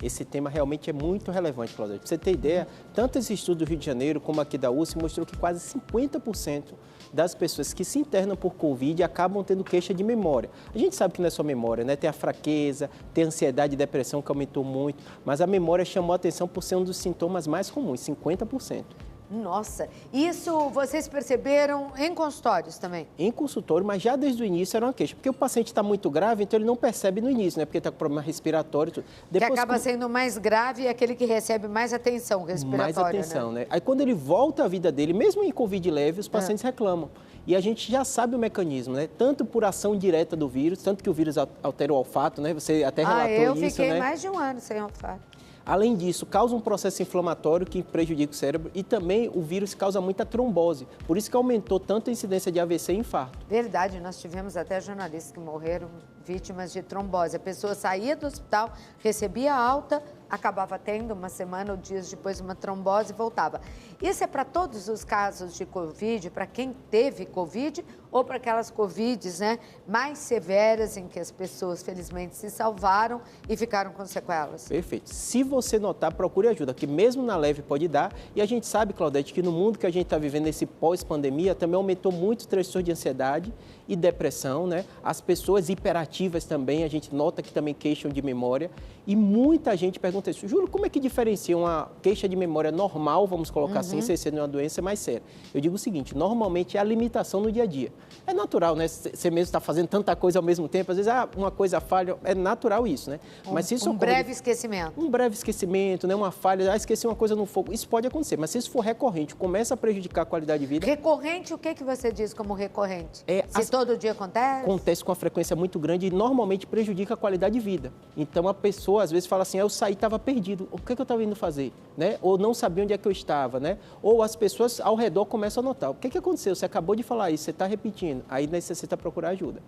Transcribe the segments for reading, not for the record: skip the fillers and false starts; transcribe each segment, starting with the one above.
esse tema realmente é muito relevante, Claudete. Para você ter ideia, tanto esse estudo do Rio de Janeiro como aqui da USP mostrou que quase 50% das pessoas que se internam por Covid acabam tendo queixa de memória. A gente sabe que não é só memória, né? Tem a fraqueza, tem a ansiedade e depressão que aumentou muito, mas a memória chamou a atenção por ser um dos sintomas mais comuns, 50%. Nossa, isso vocês perceberam em consultórios também? Em consultório, mas já desde o início era uma queixa, porque o paciente está muito grave, então ele não percebe no início, né? Porque está com problema respiratório e tudo. Depois, que acaba sendo mais grave e aquele que recebe mais atenção respiratória, mais atenção, né? Aí quando ele volta à vida dele, mesmo em Covid leve, os pacientes reclamam. E a gente já sabe o mecanismo, né? Tanto por ação direta do vírus, tanto que o vírus altera o olfato, né? Você até relatou isso, né? Eu fiquei mais de um ano sem olfato. Além disso, causa um processo inflamatório que prejudica o cérebro e também o vírus causa muita trombose. Por isso que aumentou tanto a incidência de AVC e infarto. Verdade, nós tivemos até jornalistas que morreram vítimas de trombose. A pessoa saía do hospital, recebia alta, acabava tendo uma semana ou dias depois uma trombose e voltava. Isso é para todos os casos de Covid, para quem teve Covid ou para aquelas Covids, né, mais severas em que as pessoas, felizmente, se salvaram e ficaram com sequelas. Perfeito. Se você notar, procure ajuda, que mesmo na leve pode dar. E a gente sabe, Claudete, que no mundo que a gente está vivendo, esse pós-pandemia, também aumentou muito o transtorno de ansiedade e depressão, né? As pessoas hiperativas também, a gente nota que também queixam de memória. E muita gente pergunta isso, Júlio, como é que diferencia uma queixa de memória normal, vamos colocar assim, sem ser uma doença mais séria? Eu digo o seguinte, normalmente é a limitação no dia a dia. É natural, né? Você mesmo está fazendo tanta coisa ao mesmo tempo, às vezes uma coisa falha, é natural isso, né? Mas se isso breve esquecimento. Um breve esquecimento, né? Uma falha, esqueci uma coisa no fogo, isso pode acontecer, mas se isso for recorrente, começa a prejudicar a qualidade de vida. Recorrente, o que você diz como recorrente? Se todo dia acontece? Acontece com uma frequência muito grande e normalmente prejudica a qualidade de vida. Então a pessoa às vezes fala assim, eu saí, estava perdido, o que eu estava indo fazer? Né? Ou não sabia onde é que eu estava, né? Ou as pessoas ao redor começam a notar, o que aconteceu? Você acabou de falar isso, você está repetindo, aí necessita procurar ajuda.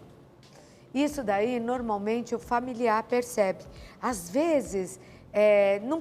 Isso daí, normalmente, o familiar percebe. Às vezes, não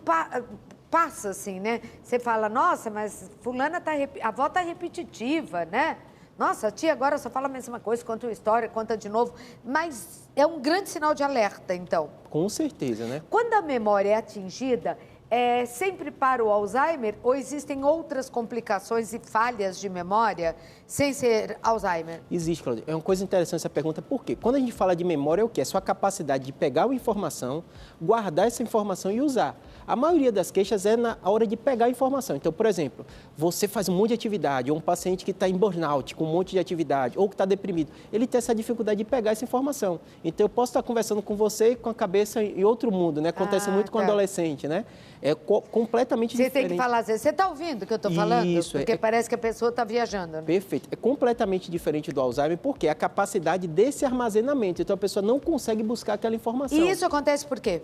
passa assim, né? Você fala, nossa, mas fulana a avó está repetitiva, né? Nossa, a tia agora só fala a mesma coisa, conta uma história, conta de novo. Mas é um grande sinal de alerta, então. Com certeza, né? Quando a memória é atingida, é sempre para o Alzheimer ou existem outras complicações e falhas de memória sem ser Alzheimer? Existe, Claudia. É uma coisa interessante essa pergunta, por quê? Quando a gente fala de memória, é o quê? É sua capacidade de pegar uma informação, guardar essa informação e usar. A maioria das queixas é na hora de pegar a informação. Então, por exemplo, você faz um monte de atividade, ou um paciente que está em burnout, com um monte de atividade, ou que está deprimido, ele tem essa dificuldade de pegar essa informação. Então, eu posso estar conversando com você com a cabeça em outro mundo, né? Acontece muito com adolescente, né? É completamente diferente. Você tem que falar assim, você está ouvindo o que eu estou falando? Isso. Porque parece que a pessoa está viajando, né? Perfeito. É completamente diferente do Alzheimer, porque é a capacidade desse armazenamento. Então, a pessoa não consegue buscar aquela informação. E isso acontece por quê?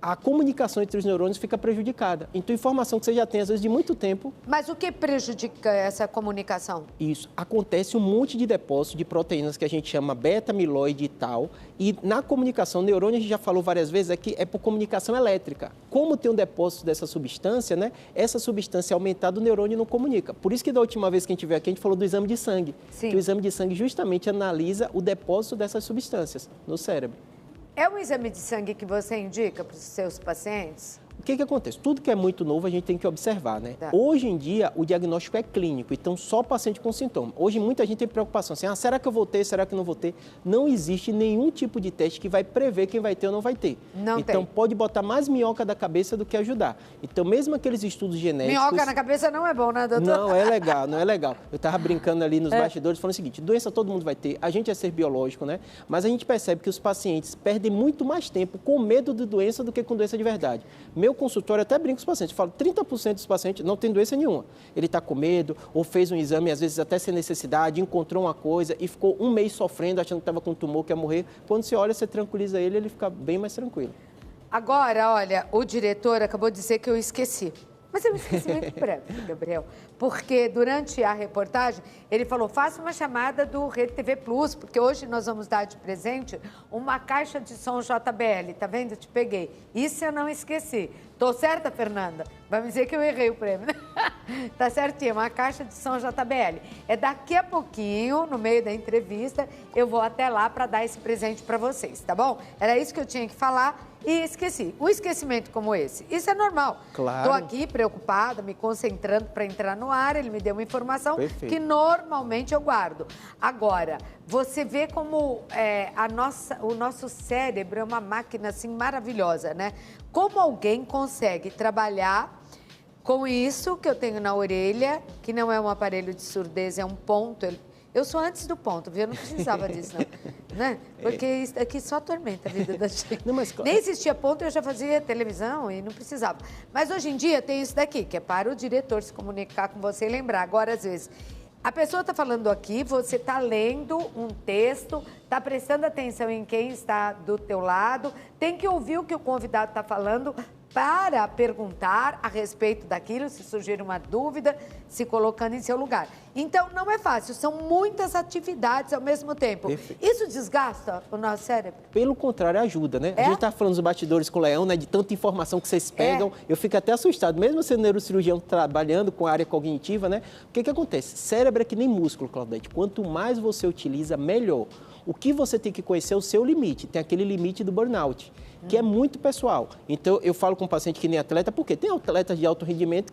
A comunicação entre os neurônios fica prejudicada. Então, informação que você já tem, às vezes, de muito tempo... Mas o que prejudica essa comunicação? Isso. Acontece um monte de depósito de proteínas que a gente chama beta-amiloide e tal. E na comunicação, neurônio, a gente já falou várias vezes, é por comunicação elétrica. Como tem um depósito dessa substância, né? Essa substância aumentada, o neurônio não comunica. Por isso que da última vez que a gente veio aqui, a gente falou do exame de sangue. Sim. Que o exame de sangue justamente analisa o depósito dessas substâncias no cérebro. É um exame de sangue que você indica para os seus pacientes? O que acontece? Tudo que é muito novo a gente tem que observar, né? Tá. Hoje em dia, o diagnóstico é clínico, então só paciente com sintoma. Hoje muita gente tem preocupação assim, será que eu vou ter, será que eu não vou ter? Não existe nenhum tipo de teste que vai prever quem vai ter ou não vai ter. Então pode botar mais minhoca da cabeça do que ajudar. Então mesmo aqueles estudos genéticos... Minhoca na cabeça não é bom, né, doutor? Não é legal, não é legal. Eu estava brincando ali nos bastidores falando o seguinte, doença todo mundo vai ter, a gente é ser biológico, né? Mas a gente percebe que os pacientes perdem muito mais tempo com medo de doença do que com doença de verdade. Meu consultório até brinca com os pacientes, eu falo 30% dos pacientes não tem doença nenhuma. Ele está com medo, ou fez um exame, às vezes até sem necessidade, encontrou uma coisa e ficou um mês sofrendo, achando que estava com um tumor, que ia morrer. Quando você olha, você tranquiliza ele, ele fica bem mais tranquilo. Agora, olha, o diretor acabou de dizer que eu esqueci. Mas é um esquecimento breve, Gabriel, porque durante a reportagem ele falou, faça uma chamada do Rede TV Plus, porque hoje nós vamos dar de presente uma caixa de som JBL, tá vendo? Te peguei. Isso eu não esqueci. Tô certa, Fernanda? Vai me dizer que eu errei o prêmio. Tá certinho, uma caixa de som JBL. É daqui a pouquinho, no meio da entrevista, eu vou até lá para dar esse presente para vocês, tá bom? Era isso que eu tinha que falar. e esqueci. O esquecimento como esse, isso é normal. Claro. Estou aqui preocupada, me concentrando para entrar no ar, ele me deu uma informação Perfeito. que normalmente eu guardo. Agora, você vê como o nosso cérebro é uma máquina assim maravilhosa, né? Como alguém consegue trabalhar com isso que eu tenho na orelha, que não é um aparelho de surdez, é um ponto. Eu sou antes do ponto, viu? Eu não precisava disso, não. Né? Porque isso aqui só atormenta a vida da gente. Não, mas... Nem existia ponto, eu já fazia televisão e não precisava. Mas hoje em dia tem isso daqui, que é para o diretor se comunicar com você e lembrar. Agora, às vezes, a pessoa está falando aqui, você está lendo um texto, está prestando atenção em quem está do teu lado, tem que ouvir o que o convidado está falando para perguntar a respeito daquilo, se surgir uma dúvida, se colocando em seu lugar. Então, não é fácil, são muitas atividades ao mesmo tempo. Perfeito. Isso desgasta o nosso cérebro? Pelo contrário, ajuda, né? É? A gente está falando dos bastidores com o Leão, né? De tanta informação que vocês pegam. Eu fico até assustado, mesmo sendo neurocirurgião trabalhando com a área cognitiva, né? O que acontece? Cérebro é que nem músculo, Claudete. Quanto mais você utiliza, melhor. O que você tem que conhecer é o seu limite. Tem aquele limite do burnout, que é muito pessoal. Então, eu falo com o paciente que nem atleta, porque tem atletas de alto rendimento que